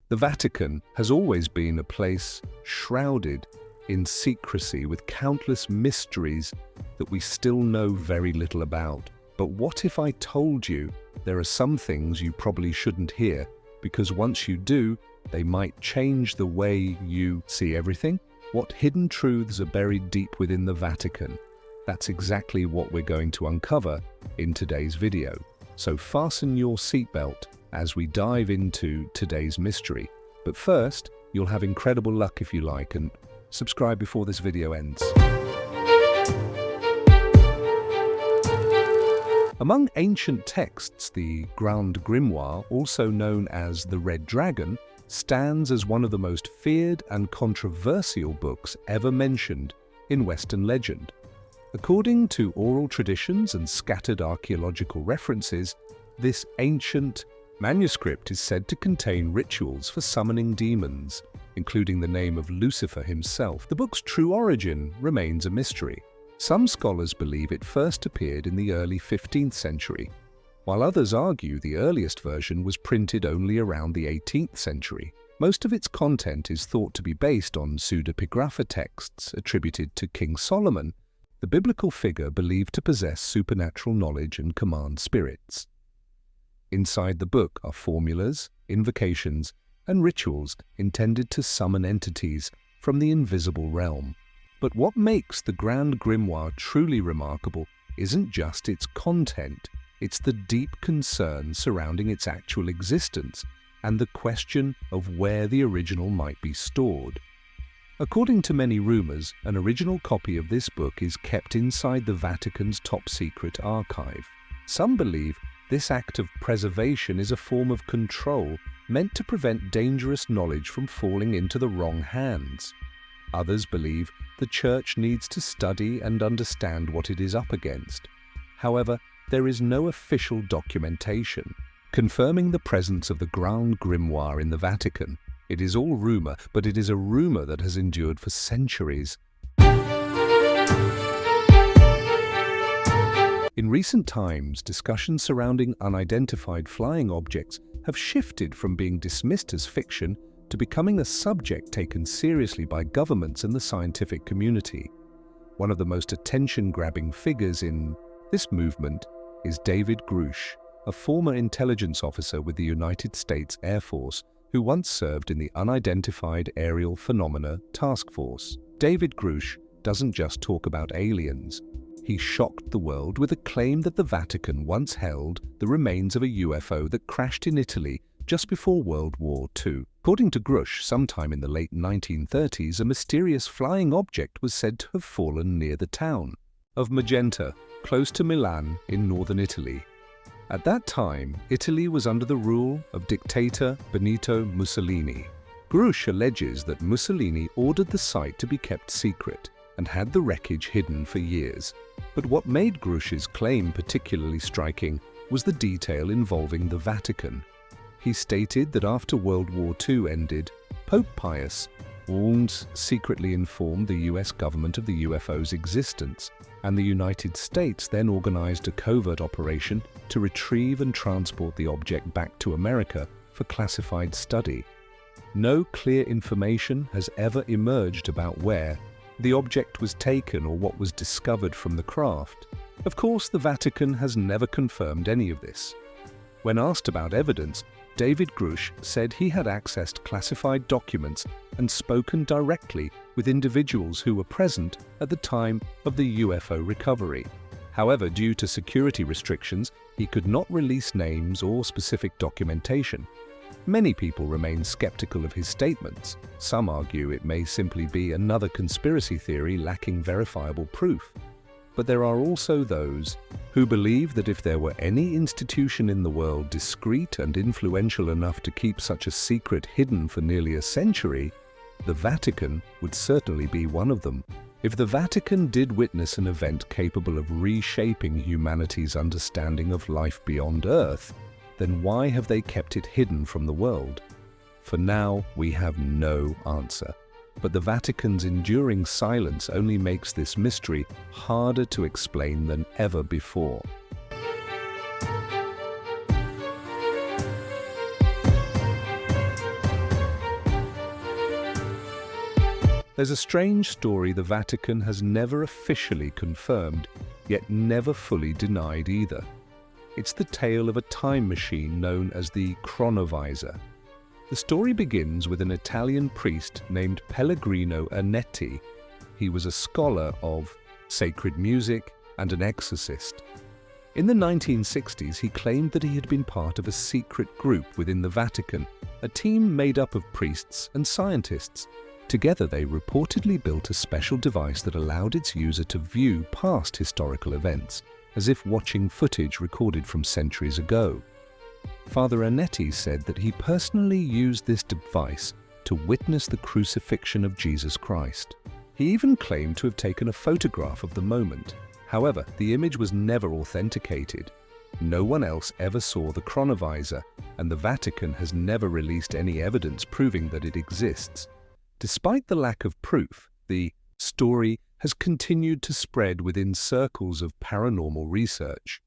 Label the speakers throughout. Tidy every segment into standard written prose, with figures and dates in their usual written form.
Speaker 1: The Vatican has always been a place shrouded in secrecy with countless mysteries that we still know very little about. But what if I told you there are some things you probably shouldn't hear, because once you do, they might change the way you see everything? What hidden truths are buried deep within the Vatican? That's exactly what we're going to uncover in today's video. So fasten your seatbelt as we dive into today's mystery. But first, you'll have incredible luck if you like, and subscribe before this video ends. Among ancient texts, the Grand Grimoire, also known as the Red Dragon, stands as one of the most feared and controversial books ever mentioned in Western legend. According to oral traditions and scattered archaeological references, this ancient manuscript is said to contain rituals for summoning demons, including the name of Lucifer himself. The book's true origin remains a mystery. Some scholars believe it first appeared in the early 15th century, while others argue the earliest version was printed only around the 18th century. Most of its content is thought to be based on pseudepigrapha texts attributed to King Solomon, the biblical figure believed to possess supernatural knowledge and command spirits. Inside the book are formulas, invocations, and rituals intended to summon entities from the invisible realm. But what makes the Grand Grimoire truly remarkable isn't just its content, it's the deep concern surrounding its actual existence and the question of where the original might be stored. According to many rumors, an original copy of this book is kept inside the Vatican's top-secret archive. Some believe this act of preservation is a form of control meant to prevent dangerous knowledge from falling into the wrong hands. Others believe the Church needs to study and understand what it is up against. However, there is no official documentation confirming the presence of the Grand Grimoire in the Vatican. It is all rumor, but it is a rumor that has endured for centuries. In recent times, discussions surrounding unidentified flying objects have shifted from being dismissed as fiction to becoming a subject taken seriously by governments and the scientific community. One of the most attention-grabbing figures in this movement is David Grusch, a former intelligence officer with the United States Air Force who once served in the Unidentified Aerial Phenomena Task Force. David Grusch doesn't just talk about aliens. He shocked the world with a claim that the Vatican once held the remains of a UFO that crashed in Italy just before World War II. According to Grusch, sometime in the late 1930s, a mysterious flying object was said to have fallen near the town of Magenta, close to Milan in northern Italy. At that time, Italy was under the rule of dictator Benito Mussolini. Grusch alleges that Mussolini ordered the site to be kept secret and had the wreckage hidden for years. But what made Grusch's claim particularly striking was the detail involving the Vatican. He stated that after World War II ended, Pope Pius once secretly informed the US government of the UFO's existence, and the United States then organized a covert operation to retrieve and transport the object back to America for classified study. No clear information has ever emerged about where the object was taken or what was discovered from the craft. Of course, the Vatican has never confirmed any of this. When asked about evidence, David Grusch said he had accessed classified documents and spoken directly with individuals who were present at the time of the UFO recovery. However, due to security restrictions, he could not release names or specific documentation. Many people remain skeptical of his statements. Some argue it may simply be another conspiracy theory lacking verifiable proof. But there are also those who believe that if there were any institution in the world discreet and influential enough to keep such a secret hidden for nearly a century, the Vatican would certainly be one of them. If the Vatican did witness an event capable of reshaping humanity's understanding of life beyond Earth, then why have they kept it hidden from the world? For now, we have no answer. But the Vatican's enduring silence only makes this mystery harder to explain than ever before. There's a strange story the Vatican has never officially confirmed, yet never fully denied either. It's the tale of a time machine known as the Chronovisor. The story begins with an Italian priest named Pellegrino Ernetti. He was a scholar of sacred music and an exorcist. In the 1960s, he claimed that he had been part of a secret group within the Vatican, a team made up of priests and scientists. Together, they reportedly built a special device that allowed its user to view past historical events, as if watching footage recorded from centuries ago. Father Ernetti said that he personally used this device to witness the crucifixion of Jesus Christ. He even claimed to have taken a photograph of the moment. However, the image was never authenticated. No one else ever saw the Chronovisor, and the Vatican has never released any evidence proving that it exists. Despite the lack of proof, the story has continued to spread within circles of paranormal research.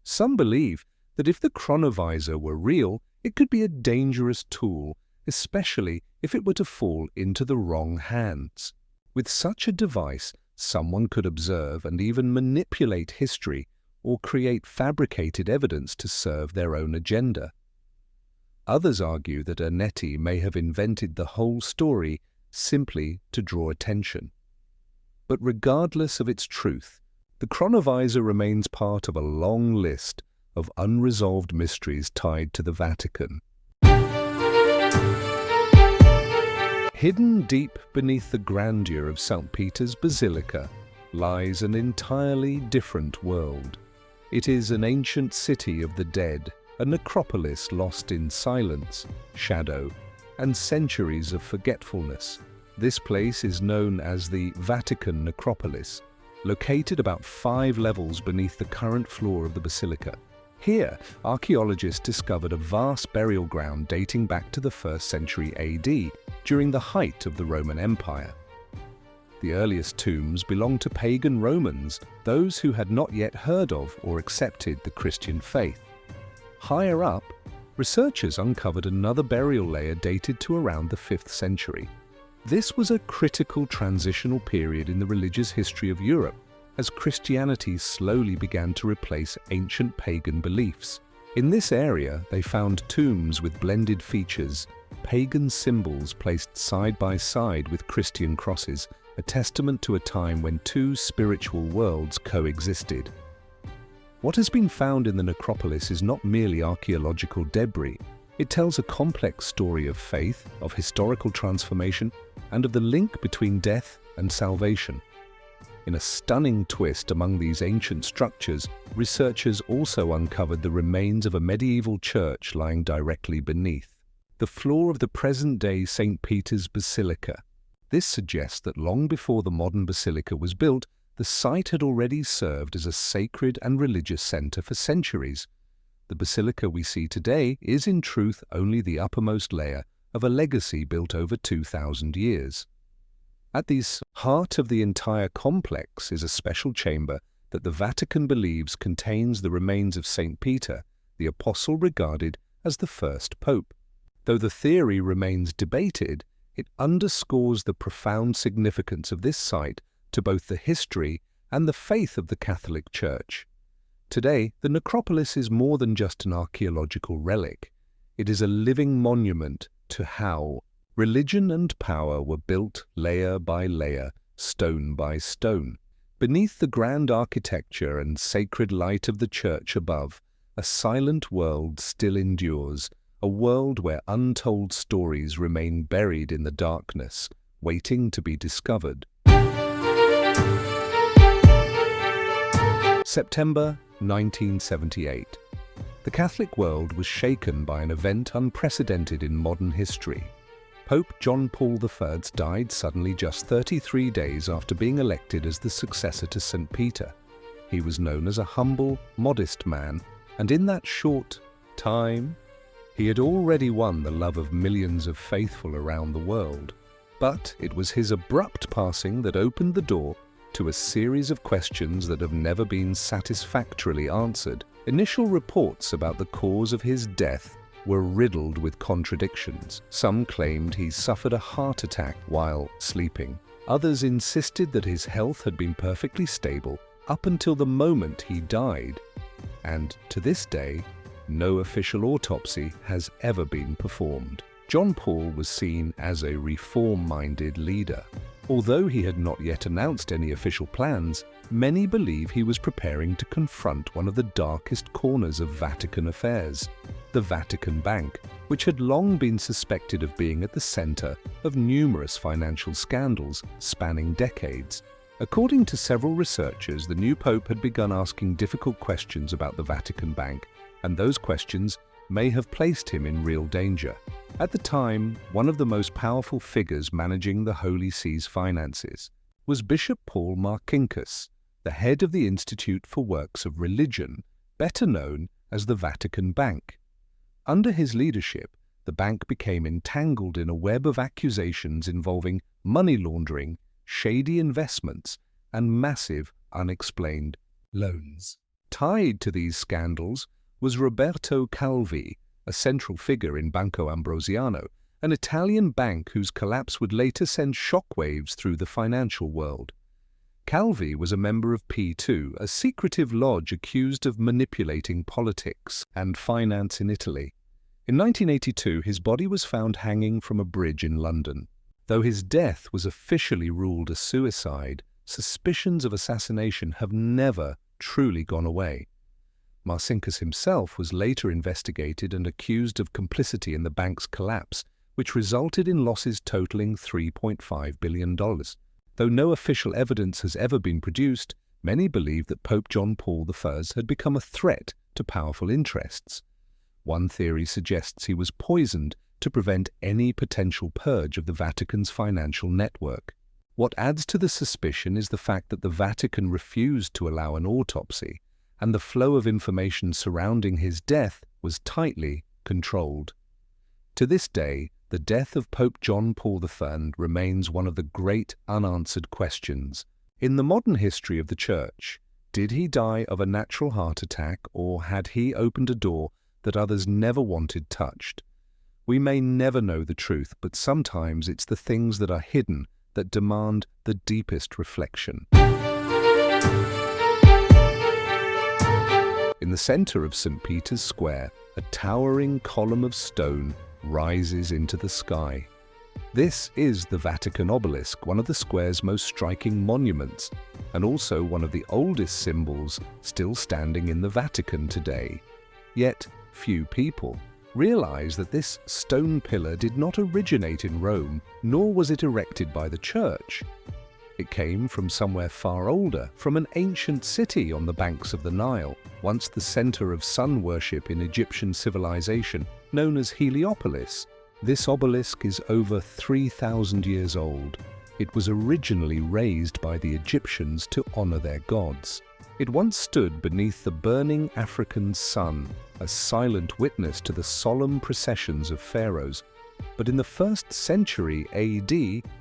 Speaker 1: Some believe that if the Chronovisor were real, it could be a dangerous tool, especially if it were to fall into the wrong hands. With such a device, someone could observe and even manipulate history or create fabricated evidence to serve their own agenda. Others argue that Ernetti may have invented the whole story simply to draw attention. But regardless of its truth, the Chronovisor remains part of a long list of unresolved mysteries tied to the Vatican. Hidden deep beneath the grandeur of St. Peter's Basilica lies an entirely different world. It is an ancient city of the dead, a necropolis lost in silence, shadow, and centuries of forgetfulness. This place is known as the Vatican Necropolis, located about 5 levels beneath the current floor of the basilica. Here, archaeologists discovered a vast burial ground dating back to the 1st century AD, during the height of the Roman Empire. The earliest tombs belonged to pagan Romans, those who had not yet heard of or accepted the Christian faith. Higher up, researchers uncovered another burial layer dated to around the 5th century. This was a critical transitional period in the religious history of Europe, as Christianity slowly began to replace ancient pagan beliefs. In this area, they found tombs with blended features, pagan symbols placed side by side with Christian crosses, a testament to a time when two spiritual worlds coexisted. What has been found in the necropolis is not merely archaeological debris. It tells a complex story of faith, of historical transformation, and of the link between death and salvation. In a stunning twist among these ancient structures, researchers also uncovered the remains of a medieval church lying directly beneath the floor of the present-day St. Peter's Basilica. This suggests that long before the modern basilica was built, the site had already served as a sacred and religious center for centuries. The basilica we see today is in truth only the uppermost layer of a legacy built over 2,000 years. At the heart of the entire complex is a special chamber that the Vatican believes contains the remains of St. Peter, the apostle regarded as the first pope. Though the theory remains debated, it underscores the profound significance of this site to both the history and the faith of the Catholic Church. Today, the necropolis is more than just an archaeological relic. It is a living monument to how religion and power were built layer by layer, stone by stone. Beneath the grand architecture and sacred light of the church above, a silent world still endures, a world where untold stories remain buried in the darkness, waiting to be discovered. September 1978. The Catholic world was shaken by an event unprecedented in modern history. Pope John Paul I died suddenly just 33 days after being elected as the successor to St. Peter. He was known as a humble, modest man, and in that short time, he had already won the love of millions of faithful around the world. But it was his abrupt passing that opened the door to a series of questions that have never been satisfactorily answered. Initial reports about the cause of his death were riddled with contradictions. Some claimed he suffered a heart attack while sleeping. Others insisted that his health had been perfectly stable up until the moment he died. And to this day, no official autopsy has ever been performed. John Paul was seen as a reform-minded leader. Although he had not yet announced any official plans, many believe he was preparing to confront one of the darkest corners of Vatican affairs, the Vatican Bank, which had long been suspected of being at the center of numerous financial scandals spanning decades. According to several researchers, the new pope had begun asking difficult questions about the Vatican Bank, and those questions may have placed him in real danger. At the time, one of the most powerful figures managing the Holy See's finances was Bishop Paul Marcinkus, the head of the Institute for Works of Religion, better known as the Vatican Bank. Under his leadership, the bank became entangled in a web of accusations involving money laundering, shady investments, and massive unexplained loans. Tied to these scandals was Roberto Calvi, a central figure in Banco Ambrosiano, an Italian bank whose collapse would later send shockwaves through the financial world. Calvi was a member of P2, a secretive lodge accused of manipulating politics and finance in Italy. In 1982, his body was found hanging from a bridge in London. Though his death was officially ruled a suicide, suspicions of assassination have never truly gone away. Marcinkus himself was later investigated and accused of complicity in the bank's collapse, which resulted in losses totaling $3.5 billion. Though no official evidence has ever been produced, many believe that Pope John Paul I had become a threat to powerful interests. One theory suggests he was poisoned to prevent any potential purge of the Vatican's financial network. What adds to the suspicion is the fact that the Vatican refused to allow an autopsy, and the flow of information surrounding his death was tightly controlled. To this day, the death of Pope John Paul I remains one of the great unanswered questions. In the modern history of the Church, did he die of a natural heart attack, or had he opened a door that others never wanted touched? We may never know the truth, but sometimes it's the things that are hidden that demand the deepest reflection. In the center of St. Peter's Square, a towering column of stone rises into the sky. This is the Vatican obelisk, one of the square's most striking monuments, and also one of the oldest symbols still standing in the Vatican today. Yet, few people realize that this stone pillar did not originate in Rome, nor was it erected by the Church. It came from somewhere far older, from an ancient city on the banks of the Nile, once the center of sun worship in Egyptian civilization, known as Heliopolis. This obelisk is over 3,000 years old. It was originally raised by the Egyptians to honor their gods. It once stood beneath the burning African sun, a silent witness to the solemn processions of pharaohs. But in the 1st century AD,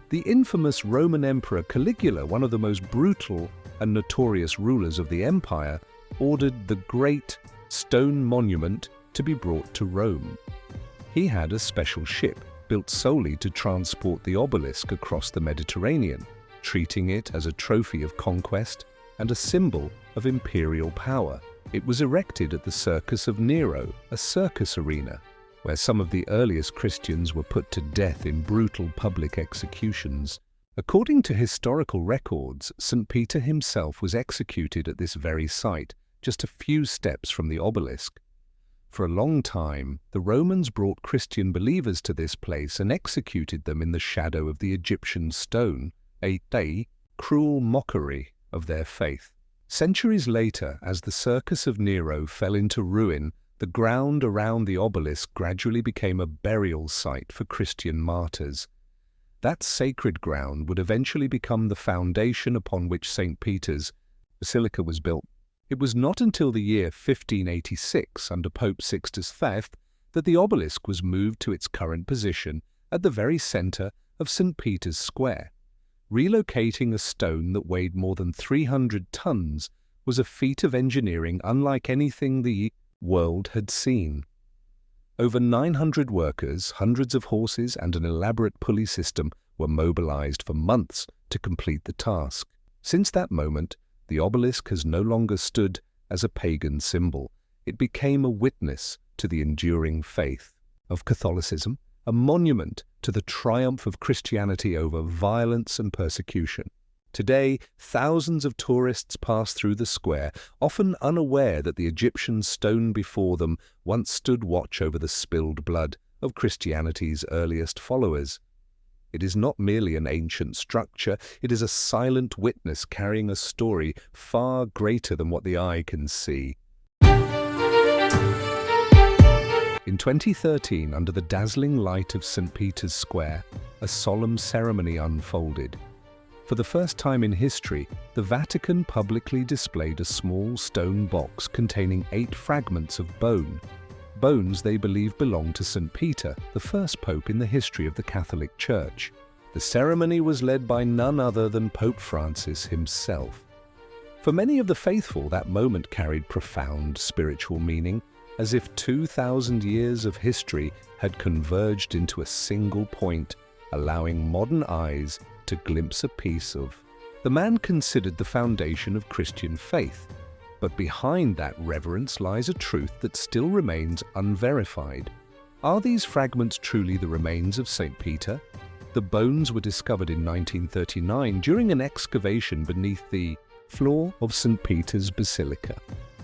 Speaker 1: the infamous Roman Emperor Caligula, one of the most brutal and notorious rulers of the empire, ordered the great stone monument to be brought to Rome. He had a special ship built solely to transport the obelisk across the Mediterranean, treating it as a trophy of conquest and a symbol of imperial power. It was erected at the Circus of Nero, a circus arena, where some of the earliest Christians were put to death in brutal public executions. According to historical records, St. Peter himself was executed at this very site, just a few steps from the obelisk. For a long time, the Romans brought Christian believers to this place and executed them in the shadow of the Egyptian stone, a cruel mockery of their faith. Centuries later, as the Circus of Nero fell into ruin, the ground around the obelisk gradually became a burial site for Christian martyrs. That sacred ground would eventually become the foundation upon which St. Peter's Basilica was built. It was not until the year 1586, under Pope Sixtus V, that the obelisk was moved to its current position at the very center of St. Peter's Square. Relocating a stone that weighed more than 300 tons was a feat of engineering unlike anything the world had seen. Over 900 workers, hundreds of horses, and an elaborate pulley system were mobilized for months to complete the task. Since that moment, the obelisk has no longer stood as a pagan symbol. It became a witness to the enduring faith of Catholicism, a monument to the triumph of Christianity over violence and persecution. Today, thousands of tourists pass through the square, often unaware that the Egyptian stone before them once stood watch over the spilled blood of Christianity's earliest followers. It is not merely an ancient structure, it is a silent witness carrying a story far greater than what the eye can see. In 2013, under the dazzling light of St. Peter's Square, a solemn ceremony unfolded. For the first time in history, the Vatican publicly displayed a small stone box containing 8 fragments of bone. Bones they believe belonged to St. Peter, the first pope in the history of the Catholic Church. The ceremony was led by none other than Pope Francis himself. For many of the faithful, that moment carried profound spiritual meaning, as if 2,000 years of history had converged into a single point, allowing modern eyes to glimpse a piece of the man considered the foundation of Christian faith. But behind that reverence lies a truth that still remains unverified. Are these fragments truly the remains of St. Peter? The bones were discovered in 1939 during an excavation beneath the floor of St. Peter's Basilica.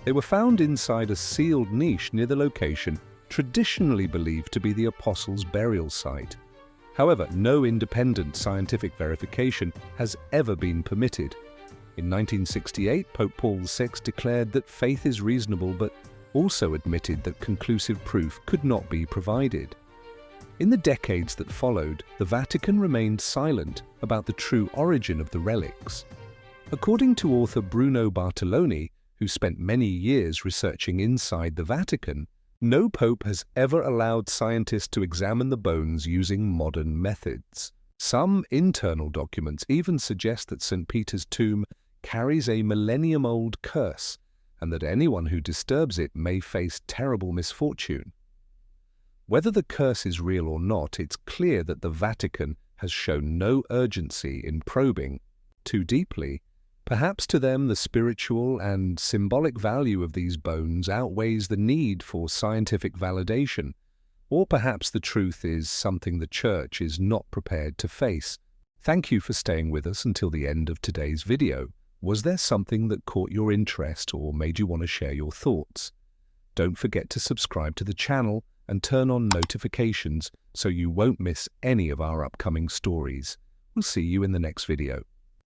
Speaker 1: They were found inside a sealed niche near the location traditionally believed to be the Apostles' burial site. However, no independent scientific verification has ever been permitted. In 1968, Pope Paul VI declared that faith is reasonable, but also admitted that conclusive proof could not be provided. In the decades that followed, the Vatican remained silent about the true origin of the relics. According to author Bruno Bartoloni, who spent many years researching inside the Vatican, no pope has ever allowed scientists to examine the bones using modern methods. Some internal documents even suggest that St. Peter's tomb carries a millennium-old curse, and that anyone who disturbs it may face terrible misfortune. Whether the curse is real or not, it's clear that the Vatican has shown no urgency in probing too deeply. Perhaps to them the spiritual and symbolic value of these bones outweighs the need for scientific validation, or perhaps the truth is something the Church is not prepared to face. Thank you for staying with us until the end of today's video. Was there something that caught your interest or made you want to share your thoughts? Don't forget to subscribe to the channel and turn on notifications so you won't miss any of our upcoming stories. We'll see you in the next video.